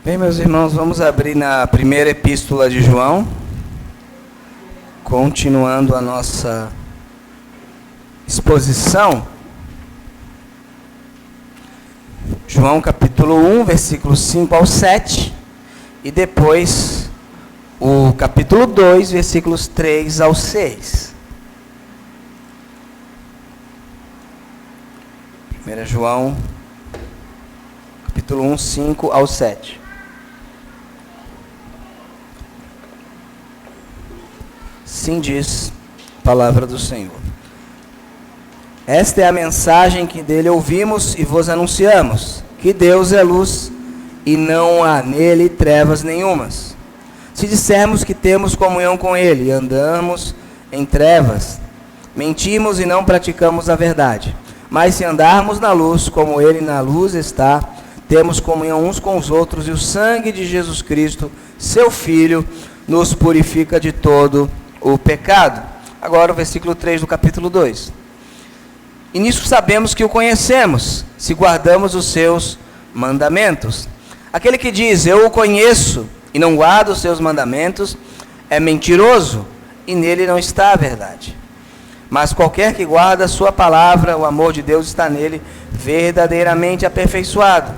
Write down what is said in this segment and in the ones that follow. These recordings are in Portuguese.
Bem, meus irmãos, vamos abrir na primeira epístola de João, continuando a nossa exposição. João capítulo 1, versículos 5 ao 7, e depois o capítulo 2, versículos 3 ao 6. 1 João, capítulo 1, 5 ao 7. Assim diz a palavra do Senhor. Esta é a mensagem que dele ouvimos e vos anunciamos, que Deus é luz e não há nele trevas nenhumas. Se dissermos que temos comunhão com ele e andamos em trevas, mentimos e não praticamos a verdade. Mas se andarmos na luz, como ele na luz está, temos comunhão uns com os outros, e o sangue de Jesus Cristo, seu Filho, nos purifica de todo o pecado. Agora o versículo 3 do capítulo 2. E nisso sabemos que o conhecemos, se guardamos os seus mandamentos. Aquele que diz, eu o conheço, e não guarda os seus mandamentos, é mentiroso, e nele não está a verdade. Mas qualquer que guarda a sua palavra, o amor de Deus está nele, verdadeiramente aperfeiçoado.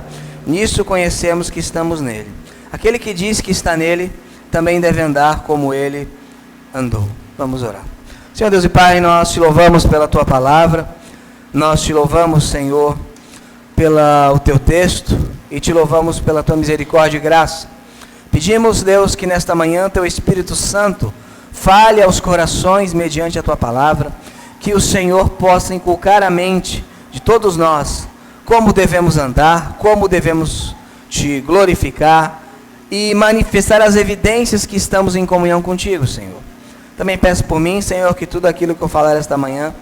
Nisso conhecemos que estamos nele. Aquele que diz que está nele, também deve andar como ele andou. Vamos orar. Senhor Deus e Pai, nós te louvamos pela tua palavra, nós te louvamos, Senhor, pelo teu texto, e te louvamos pela tua misericórdia e graça. Pedimos, Deus, que nesta manhã teu Espírito Santo fale aos corações mediante a tua palavra, que o Senhor possa inculcar a mente de todos nós como devemos andar, como devemos te glorificar e manifestar as evidências que estamos em comunhão contigo, Senhor. Também peço por mim, Senhor, que tudo aquilo que eu falar esta manhã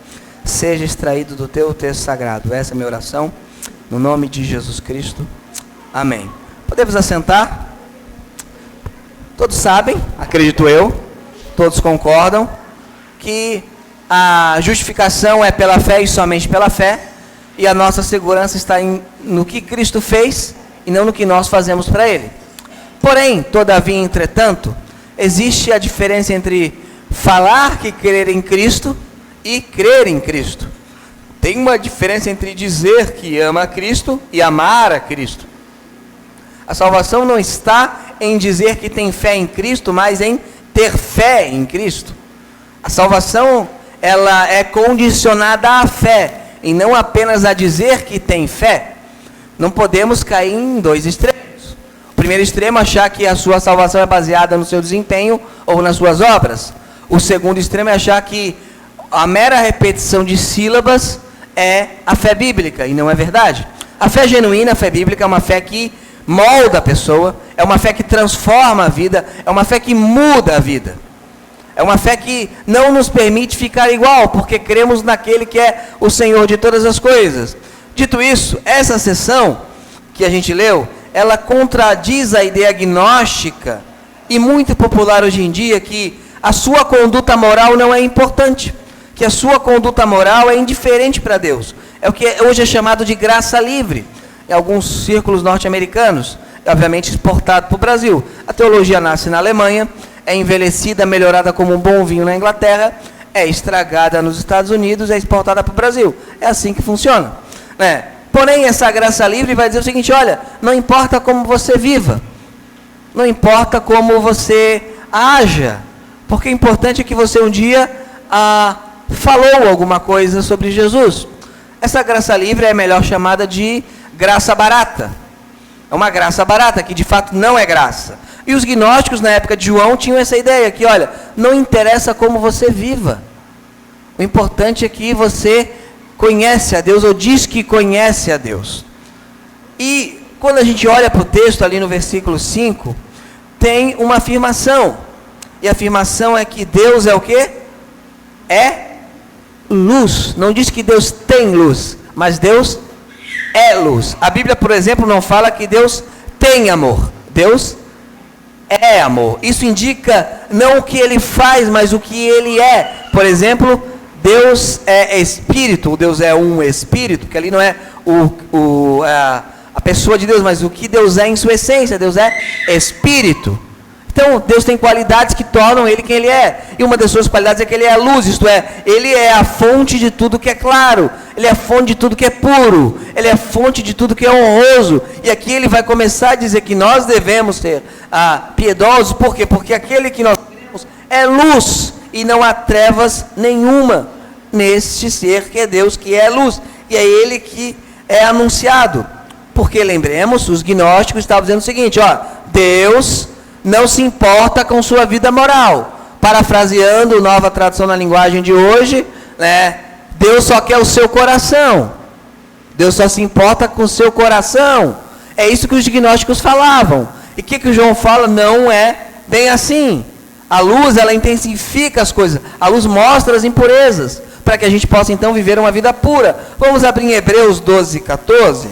seja extraído do teu texto sagrado. Essa é a minha oração, no nome de Jesus Cristo. Amém. Podemos assentar? Todos sabem, acredito eu, todos concordam, que a justificação é pela fé e somente pela fé, e a nossa segurança está no que Cristo fez e não no que nós fazemos para Ele. Porém, todavia, entretanto, existe a diferença entre falar que crer em Cristo e crer em Cristo. Tem uma diferença entre dizer que ama a Cristo e amar a Cristo. A salvação não está em dizer que tem fé em Cristo, mas em ter fé em Cristo. A salvação, ela é condicionada à fé, e não apenas a dizer que tem fé. Não podemos cair em dois extremos. O primeiro extremo é achar que a sua salvação é baseada no seu desempenho ou nas suas obras. O segundo extremo é achar que a mera repetição de sílabas é a fé bíblica, e não é verdade. A fé genuína, a fé bíblica, é uma fé que molda a pessoa, é uma fé que transforma a vida, é uma fé que muda a vida. É uma fé que não nos permite ficar igual, porque cremos naquele que é o Senhor de todas as coisas. Dito isso, essa seção que a gente leu, ela contradiz a ideia gnóstica e muito popular hoje em dia, que a sua conduta moral não é importante, que a sua conduta moral é indiferente para Deus. É o que hoje é chamado de graça livre, em alguns círculos norte-americanos, obviamente exportado para o Brasil. A teologia nasce na Alemanha, é envelhecida, melhorada como um bom vinho na Inglaterra, é estragada nos Estados Unidos, é exportada para o Brasil. É assim que funciona, né? Porém, essa graça livre vai dizer o seguinte, olha, não importa como você viva, não importa como você haja, porque o importante é que você um dia falou alguma coisa sobre Jesus. Essa graça livre é melhor chamada de graça barata. É uma graça barata, que de fato não é graça. E os gnósticos na época de João tinham essa ideia, que olha, não interessa como você viva. O importante é que você conhece a Deus, ou diz que conhece a Deus. E quando a gente olha para o texto ali no versículo 5, tem uma afirmação. E a afirmação é que Deus é o quê? É luz. Não diz que Deus tem luz, mas Deus é luz. A Bíblia, por exemplo, não fala que Deus tem amor. Deus é amor. Isso indica não o que ele faz, mas o que ele é. Por exemplo, Deus é espírito, Deus é um espírito, que ali não é a pessoa de Deus, mas o que Deus é em sua essência. Deus é Espírito. Então, Deus tem qualidades que tornam Ele quem Ele é. E uma das suas qualidades é que Ele é a luz, isto é, Ele é a fonte de tudo que é claro. Ele é a fonte de tudo que é puro. Ele é a fonte de tudo que é honroso. E aqui Ele vai começar a dizer que nós devemos ser piedosos. Por quê? Porque aquele que nós temos é luz e não há trevas nenhuma neste ser que é Deus, que é luz. E é Ele que é anunciado. Porque, lembremos, os gnósticos estavam dizendo o seguinte, Deus não se importa com sua vida moral. Parafraseando nova tradução na linguagem de hoje, né? Deus só quer o seu coração. Deus só se importa com o seu coração. É isso que os gnósticos falavam. E o que o João fala? Não é bem assim. A luz, ela intensifica as coisas. A luz mostra as impurezas, para que a gente possa então viver uma vida pura. Vamos abrir em Hebreus 12, 14.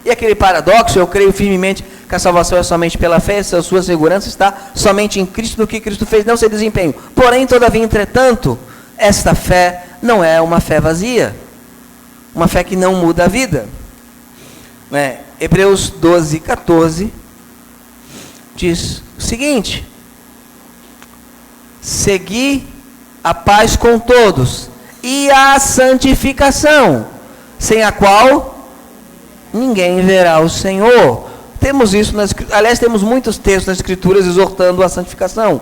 E aquele paradoxo, eu creio firmemente que a salvação é somente pela fé, a sua segurança está somente em Cristo, no que Cristo fez, não seu desempenho. Porém, todavia, entretanto, esta fé não é uma fé vazia, uma fé que não muda a vida. Hebreus 12, 14, diz o seguinte: segui a paz com todos e a santificação, sem a qual ninguém verá o Senhor. Temos isso, aliás, temos muitos textos nas Escrituras exortando a santificação.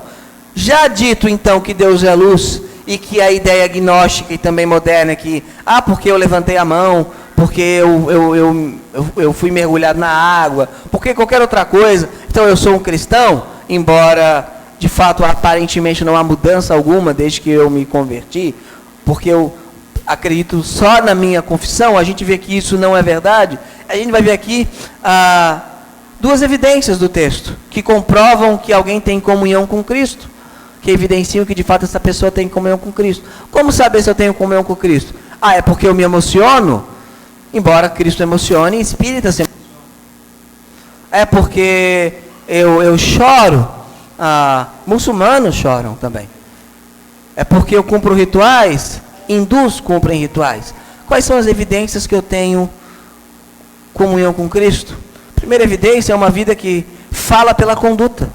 Já dito então que Deus é luz, e que a ideia gnóstica e também moderna é que, porque eu levantei a mão, porque eu fui mergulhado na água, porque qualquer outra coisa, então eu sou um cristão, embora de fato aparentemente não há mudança alguma desde que eu me converti, porque eu acredito só na minha confissão. A gente vê que isso não é verdade. A gente vai ver aqui duas evidências do texto, que comprovam que alguém tem comunhão com Cristo, que evidenciam que de fato essa pessoa tem comunhão com Cristo. Como saber se eu tenho comunhão com Cristo? É porque eu me emociono, embora Cristo emocione, espírita se emociona. É porque eu choro, muçulmanos choram também. É porque eu cumpro rituais, hindus cumprem rituais. Quais são as evidências que eu tenho comunhão com Cristo? A primeira evidência é uma vida que fala pela conduta.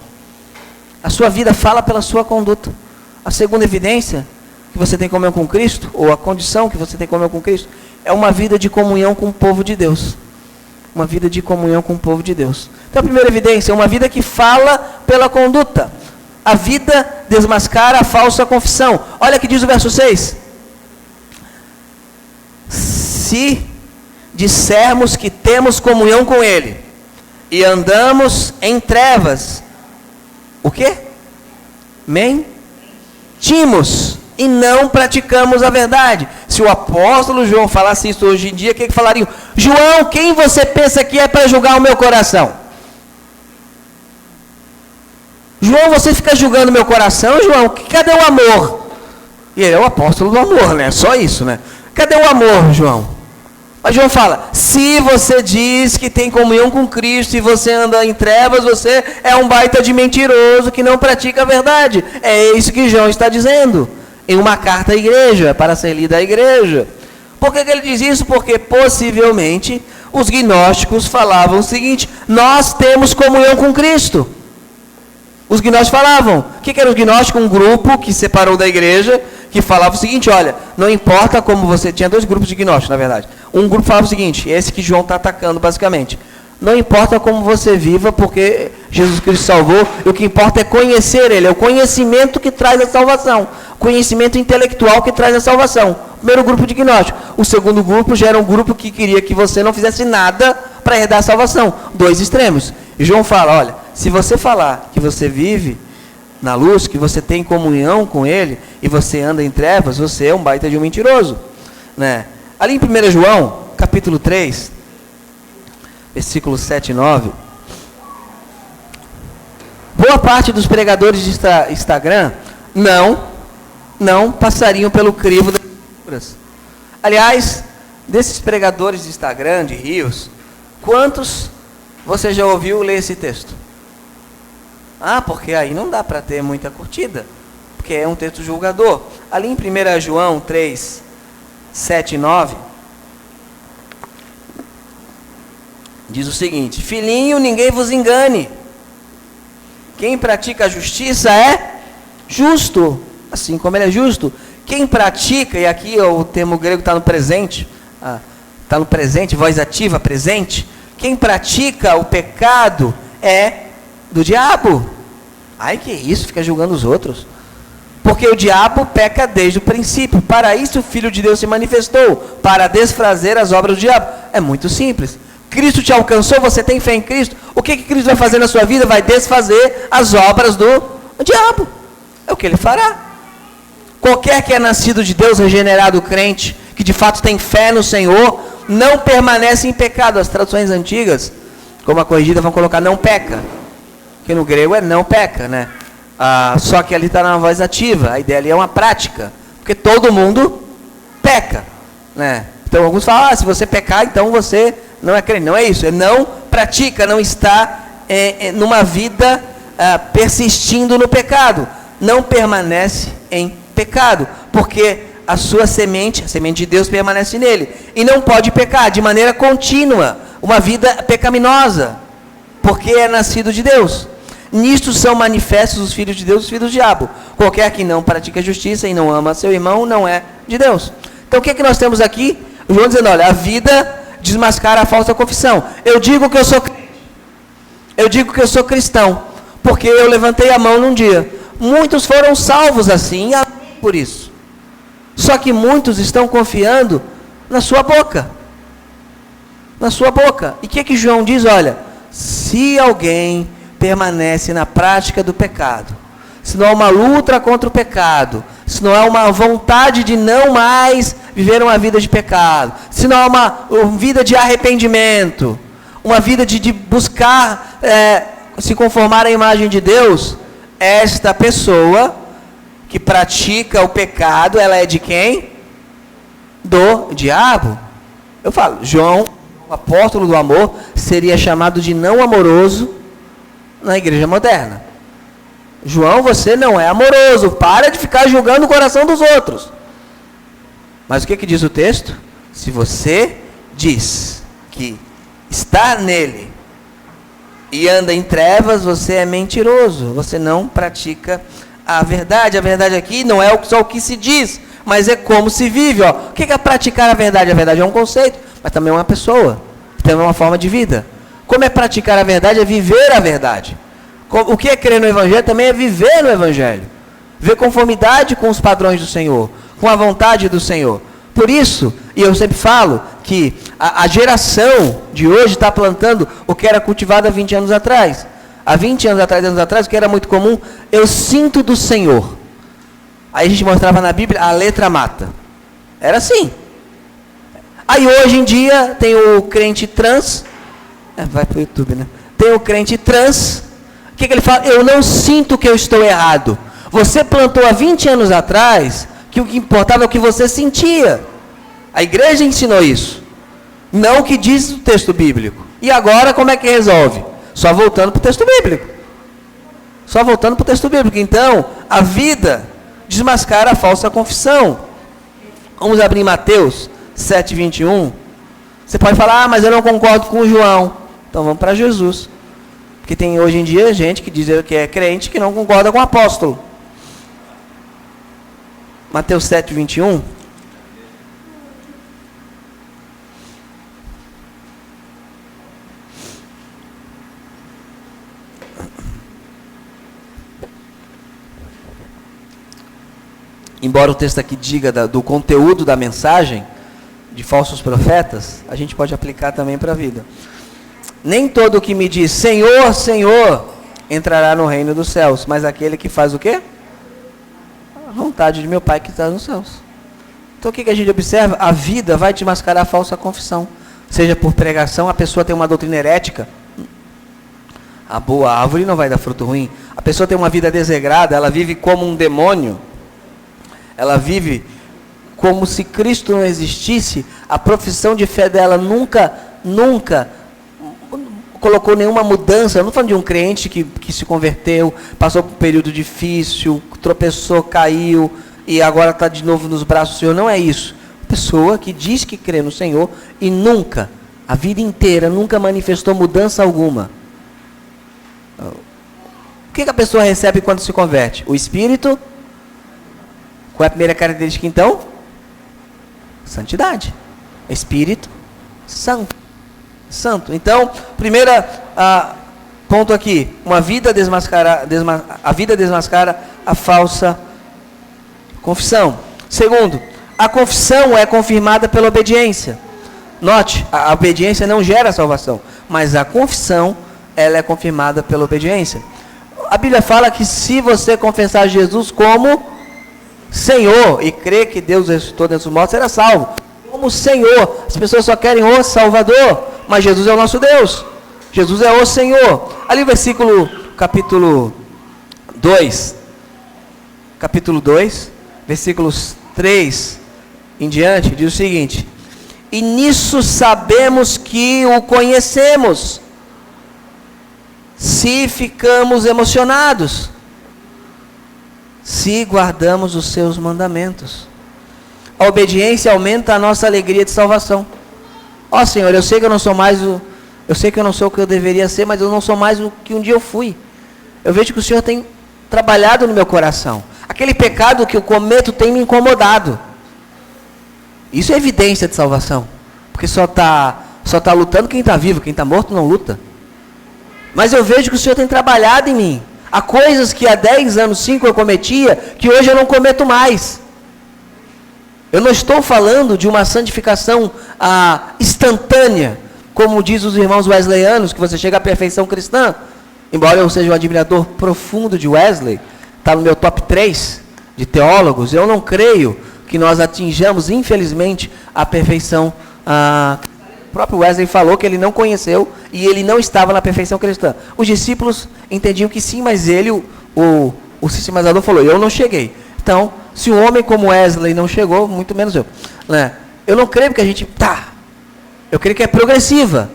A sua vida fala pela sua conduta. A segunda evidência que você tem comunhão com Cristo, ou a condição que você tem comunhão com Cristo, é uma vida de comunhão com o povo de Deus. Uma vida de comunhão com o povo de Deus. Então a primeira evidência é uma vida que fala pela conduta. A vida desmascara a falsa confissão. Olha o que diz o verso 6. Se dissermos que temos comunhão com Ele e andamos em trevas, o quê? Mentimos e não praticamos a verdade. Se o apóstolo João falasse isso hoje em dia, o que falariam? João, quem você pensa que é para julgar o meu coração? João, você fica julgando o meu coração, João? Cadê o amor? E ele é o apóstolo do amor, né? Só isso, né? Cadê o amor, João? Mas João fala, se você diz que tem comunhão com Cristo e você anda em trevas, você é um baita de mentiroso que não pratica a verdade. É isso que João está dizendo em uma carta à igreja, para ser lida à igreja. Por que ele diz isso? Porque possivelmente os gnósticos falavam o seguinte: nós temos comunhão com Cristo. Os gnósticos falavam. O que era os gnósticos? Um grupo que separou da igreja, que falava o seguinte: olha, não importa como você... Tinha dois grupos de gnósticos, na verdade. Um grupo falava o seguinte, esse que João está atacando basicamente: não importa como você viva, porque Jesus Cristo salvou, e o que importa é conhecer Ele. É o conhecimento que traz a salvação. Conhecimento intelectual que traz a salvação. Primeiro grupo de gnóstico. O segundo grupo já era um grupo que queria que você não fizesse nada para herdar a salvação. Dois extremos. E João fala, olha, se você falar que você vive na luz, que você tem comunhão com Ele, e você anda em trevas, você é um baita de um mentiroso, né? Ali em 1 João, capítulo 3, versículos 7 e 9, boa parte dos pregadores de Instagram não passariam pelo crivo das Escrituras. Aliás, desses pregadores de Instagram, de rios, quantos você já ouviu ler esse texto? Porque aí não dá para ter muita curtida, porque é um texto julgador. Ali em 1 João 3, 7 e 9, diz o seguinte: filhinho, ninguém vos engane. Quem pratica a justiça é justo, assim como ele é justo. Quem pratica, e aqui o termo grego está no presente, voz ativa, presente. Quem pratica o pecado é do diabo. Ai, que isso, fica julgando os outros. Porque o diabo peca desde o princípio. Para isso o Filho de Deus se manifestou, para desfazer as obras do diabo. É muito simples. Cristo te alcançou, você tem fé em Cristo. O que Cristo vai fazer na sua vida? Vai desfazer as obras do diabo. É o que ele fará. Qualquer que é nascido de Deus, regenerado, crente, que de fato tem fé no Senhor, não permanece em pecado. As traduções antigas, como a corrigida, vão colocar não peca. Que no grego é não peca, né? Só que ali está na voz ativa. A ideia ali é uma prática. Porque todo mundo peca, né? Então alguns falam, se você pecar, então você não é crente. Não é isso. Ele não pratica, não está numa vida persistindo no pecado. Não permanece em pecado. Porque a sua semente, a semente de Deus, permanece nele. E não pode pecar de maneira contínua. Uma vida pecaminosa. Porque é nascido de Deus. Nisto são manifestos os filhos de Deus e os filhos do diabo. Qualquer que não pratica justiça e não ama seu irmão, não é de Deus. Então o que nós temos aqui? O João dizendo, olha, a vida desmascara a falsa confissão. Eu digo que eu sou crente. Eu digo que eu sou cristão. Porque eu levantei a mão num dia. Muitos foram salvos assim, e amém por isso. Só que muitos estão confiando na sua boca. Na sua boca. E o que João diz? Olha, se alguém permanece na prática do pecado, se não há uma luta contra o pecado, se não há uma vontade de não mais viver uma vida de pecado, se não há uma vida de arrependimento, uma vida de buscar se conformar à imagem de Deus, esta pessoa que pratica o pecado, ela é de quem? Do diabo. Eu falo, João, o apóstolo do amor, seria chamado de não amoroso na igreja moderna. João, você não é amoroso, para de ficar julgando o coração dos outros. Mas o que diz o texto? Se você diz que está nele e anda em trevas, você é mentiroso, você não pratica a verdade. A verdade aqui não é só o que se diz, mas é como se vive. O que é praticar a verdade? A verdade é um conceito, mas também é uma pessoa, também é uma forma de vida. Como é praticar a verdade? É viver a verdade. O que é crer no Evangelho também é viver no Evangelho. Ver conformidade com os padrões do Senhor, com a vontade do Senhor. Por isso, e eu sempre falo, que a geração de hoje está plantando o que era cultivado há 20 anos atrás. Há 20 anos atrás, o que era muito comum, eu sinto do Senhor. Aí a gente mostrava na Bíblia, a letra mata. Era assim. Aí hoje em dia, tem o crente trans... vai para o YouTube, né? Tem o crente trans. O que ele fala? Eu não sinto que eu estou errado. Você plantou há 20 anos atrás que o que importava é o que você sentia. A igreja ensinou isso. Não o que diz o texto bíblico. E agora como é que resolve? Só voltando para o texto bíblico. Só voltando para o texto bíblico. Então, a vida desmascara a falsa confissão. Vamos abrir Mateus 7:21. Você pode falar, mas eu não concordo com o João. Então vamos para Jesus. Porque tem hoje em dia gente que diz que é crente que não concorda com o apóstolo. Mateus 7:21. Embora o texto aqui diga do conteúdo da mensagem de falsos profetas, a gente pode aplicar também para a vida. Nem todo o que me diz Senhor, Senhor, entrará no reino dos céus, mas aquele que faz o quê? A vontade de meu Pai que está nos céus. Então o que a gente observa? A vida vai desmascarar a falsa confissão. Seja por pregação, a pessoa tem uma doutrina herética, a boa árvore não vai dar fruto ruim. A pessoa tem uma vida desregrada, ela vive como um demônio, ela vive como se Cristo não existisse. A profissão de fé dela nunca colocou nenhuma mudança. Eu não estou falando de um crente que se converteu, passou por um período difícil, tropeçou, caiu e agora está de novo nos braços do Senhor. Não é isso. Pessoa que diz que crê no Senhor e nunca a vida inteira, nunca manifestou mudança alguma. O que a pessoa recebe quando se converte? O Espírito. Qual é a primeira característica então? Santidade. Espírito Santo. Santo. Então, primeira ponto aqui, a vida desmascara a falsa confissão. Segundo, a confissão é confirmada pela obediência. Note, a obediência não gera salvação, mas a confissão, ela é confirmada pela obediência. A Bíblia fala que se você confessar Jesus como Senhor e crer que Deus ressuscitou dentre os mortos, será salvo. Como Senhor, as pessoas só querem o Salvador, mas Jesus é o nosso Deus. Jesus é o Senhor. Ali o capítulo 2, versículos 3 em diante, diz o seguinte: e nisso sabemos que o conhecemos, se ficamos emocionados, se guardamos os seus mandamentos. A obediência aumenta a nossa alegria de salvação. Ó Senhor, eu sei que eu não sou o que eu deveria ser, mas eu não sou mais o que um dia eu fui. Eu vejo que o Senhor tem trabalhado no meu coração. Aquele pecado que eu cometo tem me incomodado. Isso é evidência de salvação. Porque só está lutando quem está vivo, quem está morto não luta. Mas eu vejo que o Senhor tem trabalhado em mim. Há coisas que há 10 anos, 5 eu cometia, que hoje eu não cometo mais. Eu não estou falando de uma santificação instantânea, como diz os irmãos wesleyanos, que você chega à perfeição cristã. Embora eu seja um admirador profundo de Wesley, está no meu top 3 de teólogos, eu não creio que nós atinjamos, infelizmente, a perfeição. O próprio Wesley falou que ele não conheceu e ele não estava na perfeição cristã. Os discípulos entendiam que sim, mas ele, o sistematizador, falou: eu não cheguei. Então, se um homem como Wesley não chegou, muito menos eu. Né? Eu não creio que a gente... Eu creio que é progressiva.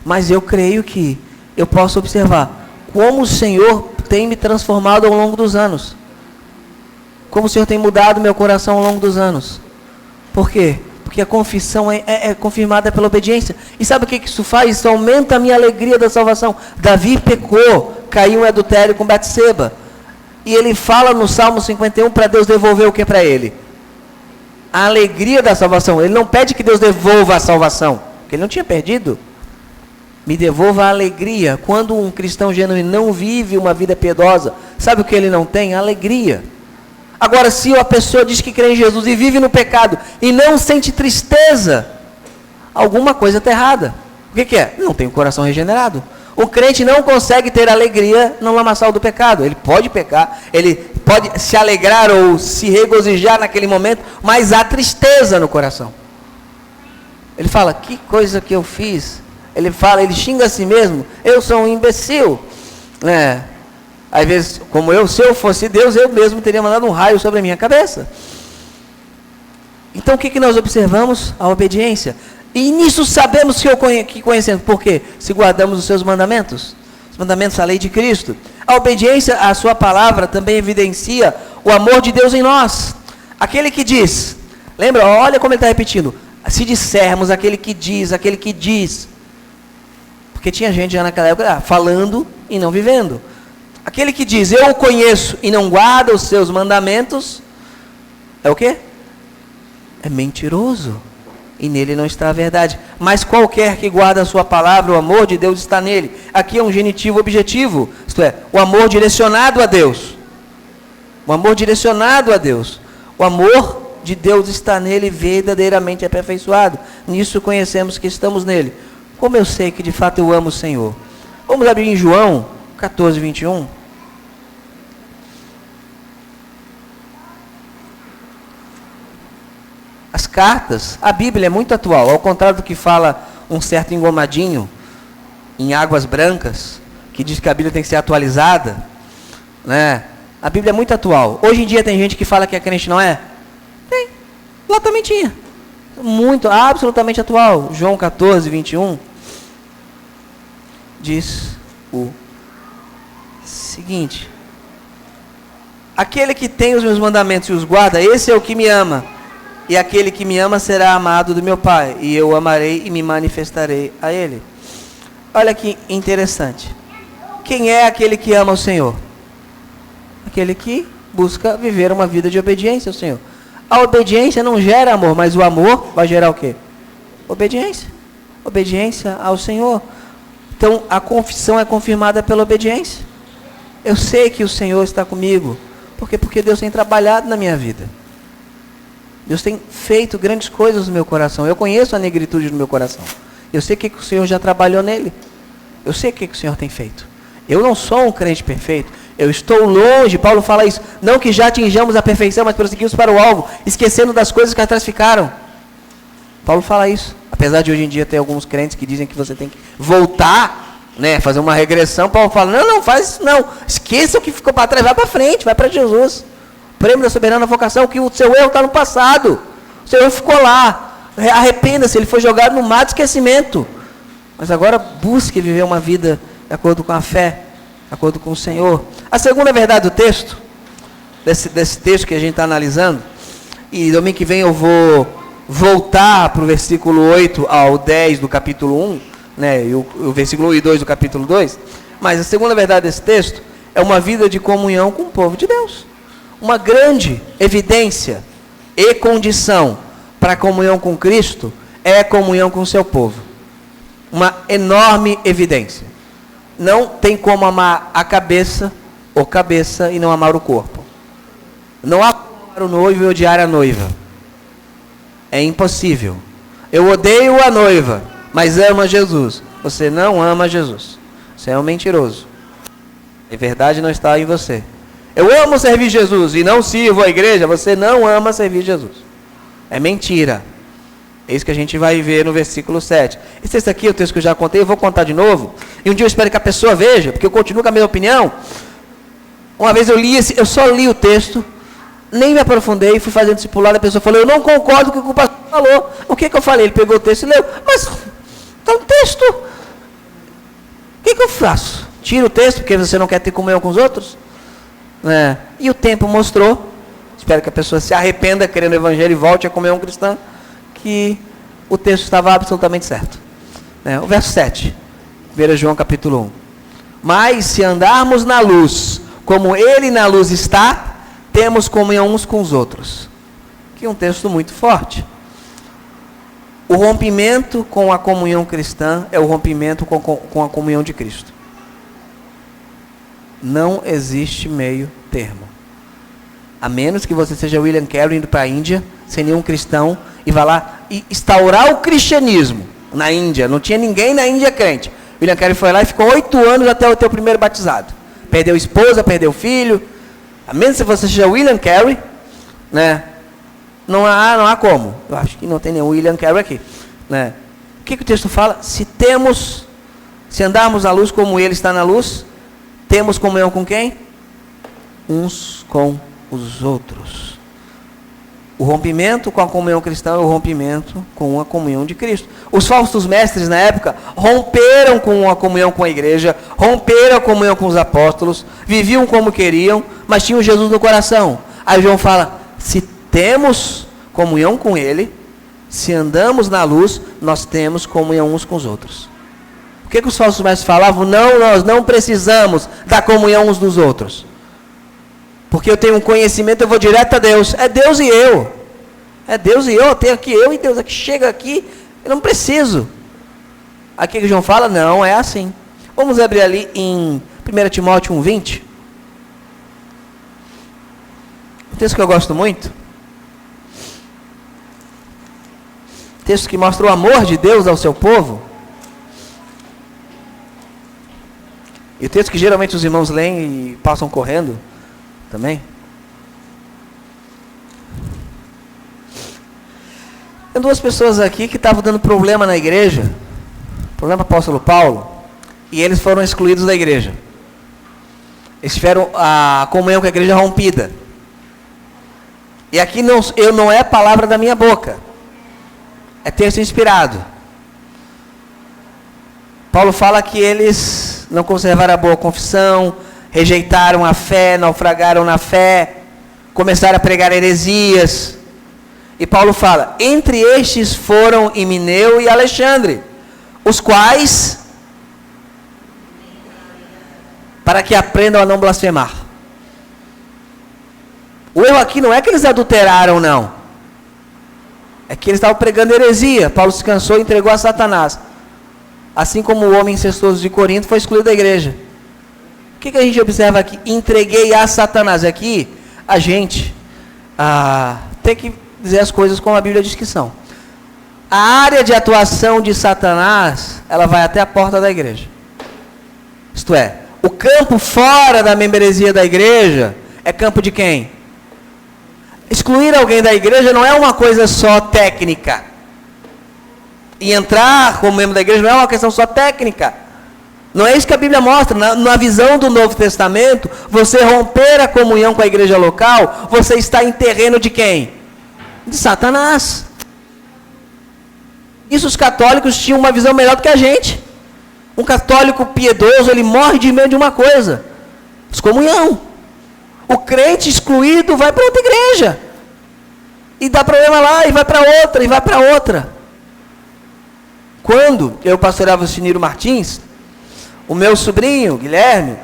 Mas eu creio que eu posso observar como o Senhor tem me transformado ao longo dos anos. Como o Senhor tem mudado meu coração ao longo dos anos. Por quê? Porque a confissão é confirmada pela obediência. E sabe o que isso faz? Isso aumenta a minha alegria da salvação. Davi pecou, caiu em adultério com Betseba. E ele fala no Salmo 51 para Deus devolver o que para ele? A alegria da salvação. Ele não pede que Deus devolva a salvação, porque ele não tinha perdido. Me devolva a alegria. Quando um cristão genuíno não vive uma vida piedosa, sabe o que ele não tem? A alegria. Agora, se a pessoa diz que crê em Jesus e vive no pecado e não sente tristeza, alguma coisa está errada. O que é? Não tem o coração regenerado. O crente não consegue ter alegria no lamaçal do pecado. Ele pode pecar, ele pode se alegrar ou se regozijar naquele momento, mas há tristeza no coração. Ele fala: que coisa que eu fiz. Ele xinga a si mesmo: eu sou um imbecil. Às vezes, se eu fosse Deus, eu mesmo teria mandado um raio sobre a minha cabeça. Então o que nós observamos? A obediência. E nisso sabemos que conhecemos. Por quê? Se guardamos os seus mandamentos. Os mandamentos da lei de Cristo. A obediência à sua palavra também evidencia o amor de Deus em nós. Aquele que diz, lembra? Olha como ele está repetindo. Se dissermos aquele que diz. Porque tinha gente já naquela época falando e não vivendo. Aquele que diz, eu o conheço e não guarda os seus mandamentos, é o quê? É mentiroso. E nele não está a verdade. Mas qualquer que guarda a sua palavra, o amor de Deus está nele. Aqui é um genitivo objetivo. Isto é, o amor direcionado a Deus. O amor direcionado a Deus. O amor de Deus está nele, verdadeiramente aperfeiçoado. Nisso conhecemos que estamos nele. Como eu sei que de fato eu amo o Senhor? Vamos abrir em João 14, 21. As cartas, a Bíblia é muito atual, ao contrário do que fala um certo engomadinho em águas brancas, que diz que a Bíblia tem que ser atualizada, né? A Bíblia é muito atual. Hoje em dia tem gente que fala que é crente, não é? Tem, lá também tinha. Muito, absolutamente atual. João 14, 21 diz o seguinte: aquele que tem os meus mandamentos e os guarda, esse é o que me ama. E aquele que me ama será amado do meu Pai, e eu o amarei e me manifestarei a ele. Olha que interessante. Quem é aquele que ama o Senhor? Aquele que busca viver uma vida de obediência ao Senhor. A obediência não gera amor, mas o amor vai gerar o quê? Obediência. Obediência ao Senhor. Então, a confissão é confirmada pela obediência. Eu sei que o Senhor está comigo. Por quê? Porque Deus tem trabalhado na minha vida. Deus tem feito grandes coisas no meu coração. Eu conheço a negritude do meu coração. Eu sei o que o Senhor já trabalhou nele. Eu sei o que o Senhor tem feito. Eu não sou um crente perfeito. Eu estou longe, Paulo fala isso. Não que já atinjamos a perfeição, mas prosseguimos para o alvo, esquecendo das coisas que atrás ficaram. Paulo fala isso. Apesar de hoje em dia ter alguns crentes que dizem que você tem que voltar, né, fazer uma regressão, Paulo fala, não faz isso não. Esqueça o que ficou para trás, vai para frente, vai para Jesus. Prêmio da soberana vocação, que o seu erro está no passado. O seu erro ficou lá. Arrependa-se, ele foi jogado no mar de esquecimento. Mas agora busque viver uma vida de acordo com a fé, de acordo com o Senhor. A segunda verdade do texto, desse texto que a gente está analisando, e domingo que vem eu vou voltar para o versículo 8 ao 10 do capítulo 1, né, e o versículo 1 e 2 do capítulo 2, mas a segunda verdade desse texto é uma vida de comunhão com o povo de Deus. Uma grande evidência e condição para a comunhão com Cristo é a comunhão com o seu povo. Uma enorme evidência. Não tem como amar a cabeça ou cabeça e não amar o corpo. Não há como amar o noivo e odiar a noiva. É impossível. Eu odeio a noiva, mas amo a Jesus. Você não ama Jesus. Você é um mentiroso. A verdade não está em você. Eu amo servir Jesus e não sirvo a igreja. Você não ama servir Jesus. É mentira. É isso que a gente vai ver no versículo 7. Esse texto aqui é o texto que eu já contei, eu vou contar de novo. E um dia eu espero que a pessoa veja, porque eu continuo com a minha opinião. Uma vez eu só li o texto, nem me aprofundei, fui fazendo discipulado, a pessoa falou, eu não concordo com o que o pastor falou. O que eu falei? Ele pegou o texto e leu. Mas, está um texto. O que eu faço? Tiro o texto, porque você não quer ter comunhão com os outros? E o tempo mostrou, espero que a pessoa se arrependa, querendo o evangelho e volte a comunhão cristã, que o texto estava absolutamente certo. O verso 7, 1 João capítulo 1. Mas se andarmos na luz, como ele na luz está, temos comunhão uns com os outros. Que é um texto muito forte. O rompimento com a comunhão cristã é o rompimento com a comunhão de Cristo. Não existe meio termo. A menos que você seja William Carey indo para a Índia, sem nenhum cristão, e vá lá e instaurar o cristianismo na Índia. Não tinha ninguém na Índia crente. William Carey foi lá e ficou 8 anos até o teu primeiro batizado. Perdeu esposa, perdeu filho. A menos que você seja William Carey, não há como. Eu acho que não tem nenhum William Carey aqui. O que o texto fala? Se andarmos na luz como ele está na luz, temos comunhão com quem? Uns com os outros. O rompimento com a comunhão cristã é o rompimento com a comunhão de Cristo. Os falsos mestres na época romperam com a comunhão com a igreja, romperam a comunhão com os apóstolos, viviam como queriam, mas tinham Jesus no coração. Aí João fala, se temos comunhão com ele, se andamos na luz, nós temos comunhão uns com os outros. O que os falsos mestres falavam? Não, nós não precisamos da comunhão uns dos outros. Porque eu tenho um conhecimento, eu vou direto a Deus. É Deus e eu. É Deus e eu tenho aqui eu e Deus. Aqui chega aqui, eu não preciso. Aqui que João fala, não é assim. Vamos abrir ali em 1 Timóteo 1:20. Um texto que eu gosto muito. Texto que mostra o amor de Deus ao seu povo. E o texto que geralmente os irmãos leem e passam correndo também. Tem 2 pessoas aqui que estavam dando problema na igreja. Problema para o apóstolo Paulo. E eles foram excluídos da igreja. Eles tiveram a comunhão com a igreja rompida. E aqui não é palavra da minha boca. É texto inspirado. Paulo fala que eles não conservaram a boa confissão, rejeitaram a fé, naufragaram na fé, começaram a pregar heresias. E Paulo fala: entre estes foram Himeneu e Alexandre, os quais, para que aprendam a não blasfemar. O erro aqui não é que eles adulteraram, não. É que eles estavam pregando heresia. Paulo se cansou e entregou a Satanás. Assim como o homem incestuoso de Corinto foi excluído da igreja. O que a gente observa aqui? Entreguei a Satanás. Aqui, a gente tem que dizer as coisas como a Bíblia diz que são. A área de atuação de Satanás, ela vai até a porta da igreja. Isto é, o campo fora da membresia da igreja é campo de quem? Excluir alguém da igreja não é uma coisa só técnica. E entrar como membro da igreja não é uma questão só técnica. Não é isso que a Bíblia mostra. Na visão do Novo Testamento, você romper a comunhão com a igreja local, você está em terreno de quem? De Satanás. Isso os católicos tinham uma visão melhor do que a gente. Um católico piedoso, ele morre de medo de uma coisa: excomunhão. O crente excluído vai para outra igreja. E dá problema lá, e vai para outra, e vai para outra. Quando eu pastoreava o Siniro Martins, o meu sobrinho, Guilherme,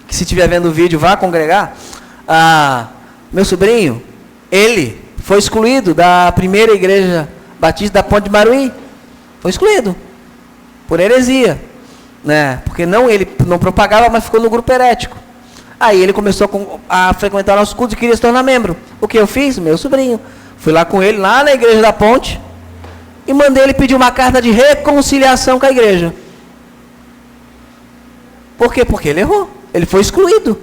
que se estiver vendo o vídeo, vá congregar. Meu sobrinho, ele foi excluído da primeira igreja batista da Ponte de Maruí. Foi excluído. Por heresia. Né? Porque ele não propagava, mas ficou no grupo herético. Aí ele começou a frequentar nossos cultos e queria se tornar membro. O que eu fiz? Meu sobrinho. Fui lá com ele, lá na igreja da Ponte, e mandei ele pedir uma carta de reconciliação com a igreja. Por quê? Porque ele errou. Ele foi excluído.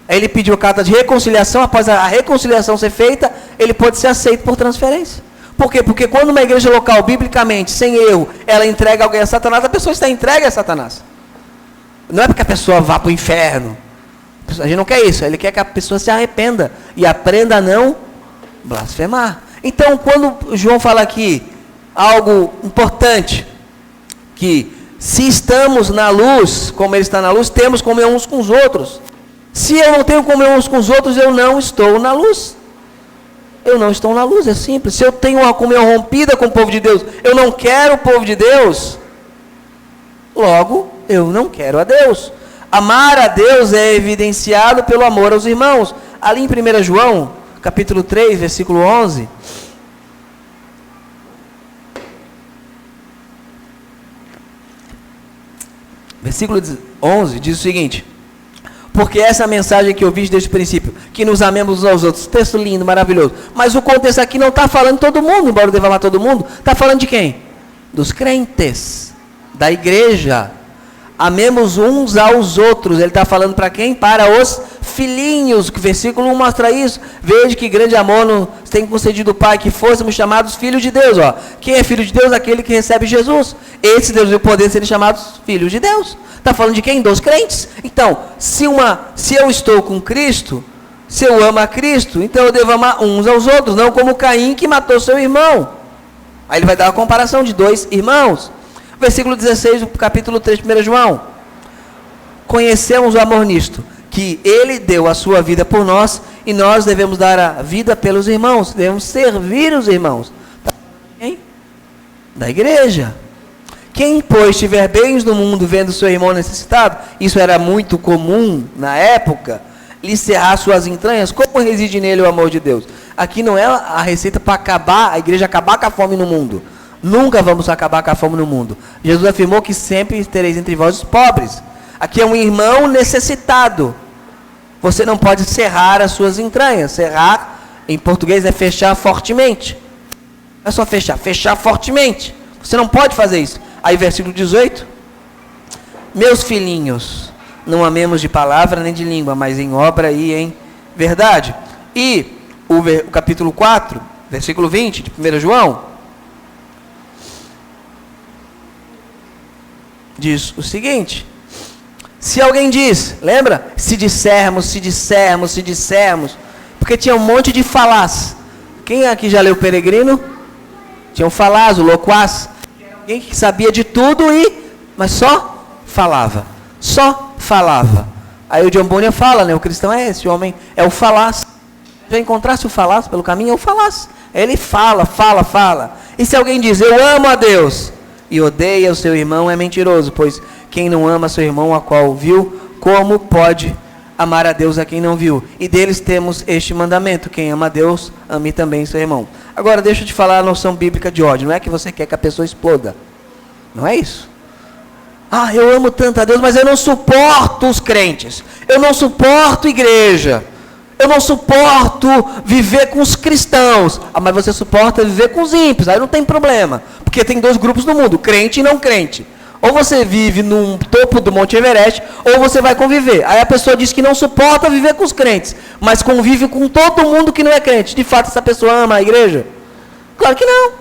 Aí ele pediu a carta de reconciliação. Após a reconciliação ser feita, ele pode ser aceito por transferência. Por quê? Porque quando uma igreja local, biblicamente, sem erro, ela entrega alguém a Satanás, a pessoa está entregue a Satanás. Não é porque a pessoa vá para o inferno. A gente não quer isso. Ele quer que a pessoa se arrependa e aprenda a não blasfemar. Então, quando João fala aqui algo importante, que se estamos na luz, como ele está na luz, temos comunhão uns com os outros. Se eu não tenho comunhão uns com os outros, eu não estou na luz. Eu não estou na luz, é simples. Se eu tenho uma comunhão rompida com o povo de Deus, eu não quero o povo de Deus, logo, eu não quero a Deus. Amar a Deus é evidenciado pelo amor aos irmãos. Ali em 1 João, capítulo 3, versículo 11. Versículo 11 diz o seguinte: porque essa é a mensagem que eu vi desde o princípio, que nos amemos uns aos outros. Texto lindo, maravilhoso. Mas o contexto aqui não está falando de todo mundo, embora eu deva amar todo mundo. Está falando de quem? Dos crentes, da igreja. Amemos uns aos outros. Ele está falando para quem? Para os filhinhos. O versículo 1 mostra isso. Veja que grande amor nos tem concedido o Pai, que fôssemos chamados filhos de Deus. Quem é filho de Deus? Aquele que recebe Jesus. Esse Deus e o poder de serem chamados filhos de Deus. Está falando de quem? Dos crentes. Então, se eu estou com Cristo, se eu amo a Cristo, então eu devo amar uns aos outros, não como Caim, que matou seu irmão. Aí ele vai dar a comparação de dois irmãos. Versículo 16 do capítulo 3 de 1 João. Conhecemos o amor nisto, que ele deu a sua vida por nós, e nós devemos dar a vida pelos irmãos, devemos servir os irmãos. Quem? Da igreja. Quem, pois, tiver bens no mundo, vendo seu irmão necessitado, isso era muito comum na época, lhe cerrar suas entranhas, como reside nele o amor de Deus? Aqui não é a receita para acabar, a igreja acabar com a fome no mundo. Nunca vamos acabar com a fome no mundo. Jesus afirmou que sempre tereis entre vós os pobres. Aqui é um irmão necessitado. Você não pode cerrar as suas entranhas. Cerrar, em português, é fechar fortemente. Não é só fechar, fechar fortemente. Você não pode fazer isso. Aí, versículo 18. Meus filhinhos, não amemos de palavra nem de língua, mas em obra e em verdade. E o capítulo 4, versículo 20, de 1 João, diz o seguinte: se alguém diz, lembra? Se dissermos, porque tinha um monte de falás. Quem aqui já leu Peregrino? Tinha um falás, o loquaz. Alguém que sabia de tudo mas só falava. Só falava. Aí o John Bunyan fala, né? O cristão é esse, o homem é o falaz. eu encontrasse o falasse pelo caminho, eu falasse. Ele fala. E se alguém diz, eu amo a Deus, e odeia o seu irmão, é mentiroso, pois quem não ama seu irmão, a qual viu, como pode amar a Deus a quem não viu? E deles temos este mandamento: quem ama a Deus, ame também seu irmão. Agora deixa eu te falar a noção bíblica de ódio. Não é que você quer que a pessoa exploda. Não é isso. Eu amo tanto a Deus, mas eu não suporto os crentes. Eu não suporto igreja. Eu não suporto viver com os cristãos. Mas você suporta viver com os ímpios. Aí não tem problema. Porque tem dois grupos no mundo, crente e não crente. Ou você vive no topo do Monte Everest, ou você vai conviver. Aí a pessoa diz que não suporta viver com os crentes, mas convive com todo mundo que não é crente. De fato, essa pessoa ama a igreja? Claro que não.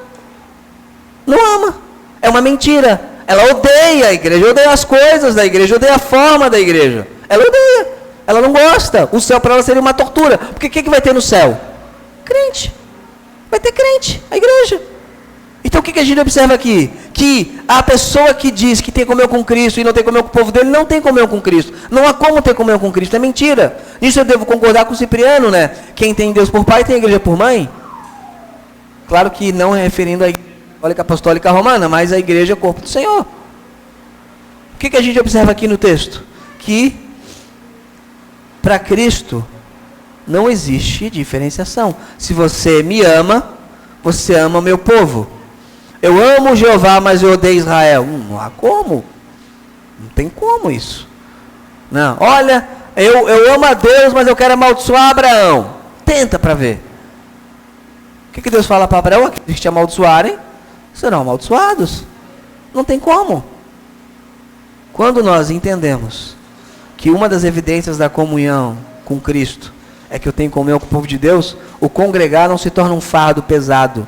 Não ama. É uma mentira. Ela odeia a igreja, odeia as coisas da igreja, odeia a forma da igreja. Ela odeia. Ela não gosta. O céu para ela seria uma tortura. Porque o que vai ter no céu? Crente. Vai ter crente, a igreja. Então o que a gente observa aqui? Que a pessoa que diz que tem comunhão com Cristo e não tem comunhão com o povo dele, não tem comunhão com Cristo. Não há como ter comunhão com Cristo, é mentira. Nisso eu devo concordar com o Cipriano, né? Quem tem Deus por pai tem a igreja por mãe. Claro que não referindo à igreja apostólica romana, mas a igreja é o corpo do Senhor. O que a gente observa aqui no texto? Que para Cristo não existe diferenciação. Se você me ama, você ama o meu povo. Eu amo Jeová, mas eu odeio Israel. Não há como. Não tem como isso. Não. Olha, eu amo a Deus, mas eu quero amaldiçoar Abraão. Tenta para ver. O que Deus fala para Abraão? Aqueles que te amaldiçoarem serão amaldiçoados. Não tem como. Quando nós entendemos que uma das evidências da comunhão com Cristo é que eu tenho comunhão com o povo de Deus, o congregar não se torna um fardo pesado.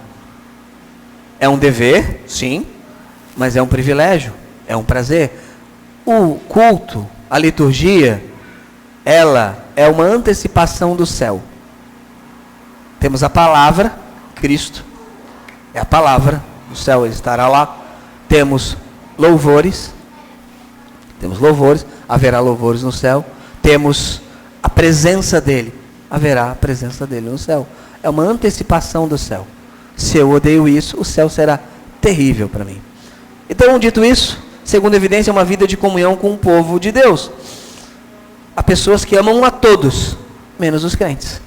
É um dever, sim, mas é um privilégio, é um prazer. O culto, a liturgia, ela é uma antecipação do céu. Temos a palavra, Cristo, é a palavra, o céu ele estará lá. Temos louvores, haverá louvores no céu. Temos a presença dele, haverá a presença dele no céu. É uma antecipação do céu. Se eu odeio isso, o céu será terrível para mim. Então, dito isso, segunda evidência é uma vida de comunhão com o povo de Deus. Há pessoas que amam a todos, menos os crentes.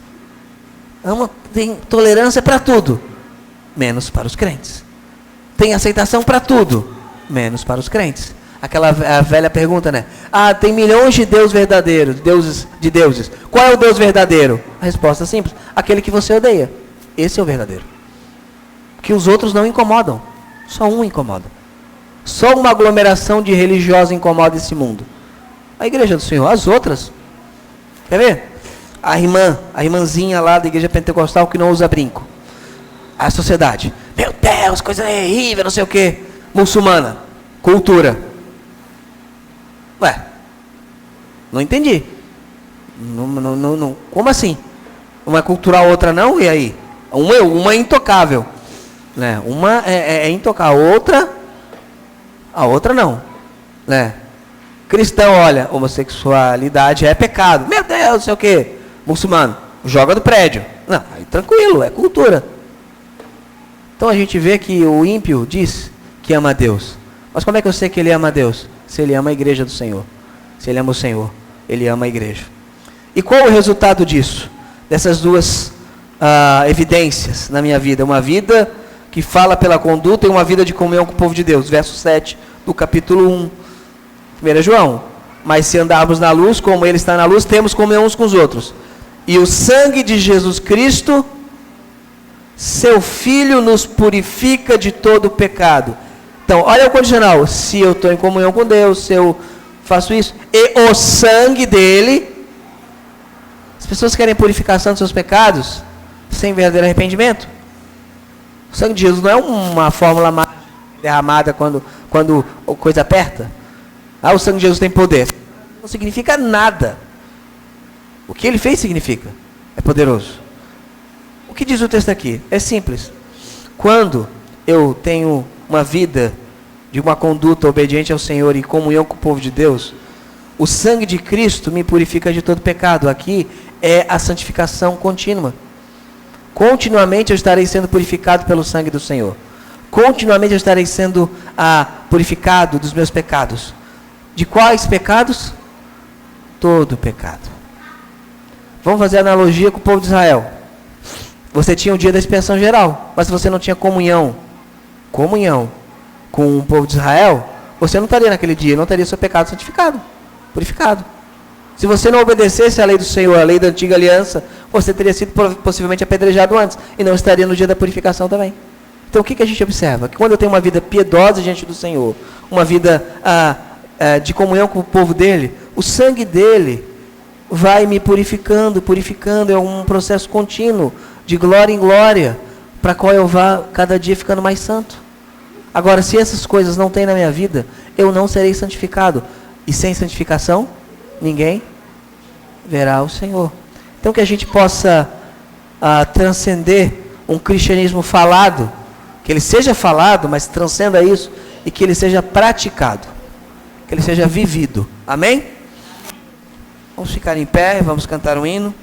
Tem tolerância para tudo, menos para os crentes. Tem aceitação para tudo, menos para os crentes. Aquela velha pergunta, né? Tem milhões de deuses verdadeiros, deuses. Qual é o Deus verdadeiro? A resposta é simples: aquele que você odeia. Esse é o verdadeiro. Que os outros não incomodam. Só um incomoda. Só uma aglomeração de religiosos incomoda esse mundo. A igreja do Senhor. As outras. Quer ver? A irmãzinha lá da igreja pentecostal que não usa brinco. A sociedade. Meu Deus, coisa terrível, não sei o quê. Muçulmana. Cultura. Não entendi. Não. Como assim? Uma é cultural, outra não? E aí? Uma é intocável. Né? Uma é intocável, a outra não. Né? Cristão, olha, homossexualidade é pecado. Meu Deus, não sei o quê. Muçulmano, joga do prédio. Não, aí tranquilo, é cultura. Então a gente vê que o ímpio diz que ama a Deus. Mas como é que eu sei que ele ama a Deus? Se ele ama a igreja do Senhor. Se ele ama o Senhor, ele ama a igreja. E qual o resultado disso? Dessas duas evidências na minha vida. Uma vida que fala pela conduta e uma vida de comunhão com o povo de Deus. Verso 7 do capítulo 1. 1 João. Mas se andarmos na luz, como ele está na luz, temos comunhão uns com os outros. E o sangue de Jesus Cristo, seu Filho, nos purifica de todo pecado. Então, olha o condicional. Se eu estou em comunhão com Deus, se eu faço isso, e o sangue dele. As pessoas querem purificação dos seus pecados sem verdadeiro arrependimento. O sangue de Jesus não é uma fórmula mágica derramada quando a coisa aperta. O sangue de Jesus tem poder. Não significa nada. O que ele fez significa. É poderoso. O que diz o texto aqui? É simples. Quando eu tenho uma vida de uma conduta obediente ao Senhor e comunhão com o povo de Deus, o sangue de Cristo me purifica de todo pecado. Aqui é a santificação contínua. Continuamente eu estarei sendo purificado pelo sangue do Senhor. Continuamente eu estarei sendo purificado dos meus pecados. De quais pecados? Todo pecado. Vamos fazer analogia com o povo de Israel. Você tinha o dia da expiação geral, mas se você não tinha comunhão com o povo de Israel, você não estaria naquele dia, não teria seu pecado santificado, purificado. Se você não obedecesse à lei do Senhor, à lei da antiga aliança, você teria sido possivelmente apedrejado antes e não estaria no dia da purificação também. Então o que a gente observa? Que quando eu tenho uma vida piedosa diante do Senhor, uma vida de comunhão com o povo dele, o sangue dele vai me purificando, é um processo contínuo, de glória em glória, para qual eu vá cada dia ficando mais santo. Agora, se essas coisas não tem na minha vida, eu não serei santificado. E sem santificação, ninguém verá o Senhor. Então que a gente possa transcender um cristianismo falado, que ele seja falado, mas transcenda isso, e que ele seja praticado, que ele seja vivido. Amém? Vamos ficar em pé, vamos cantar um hino.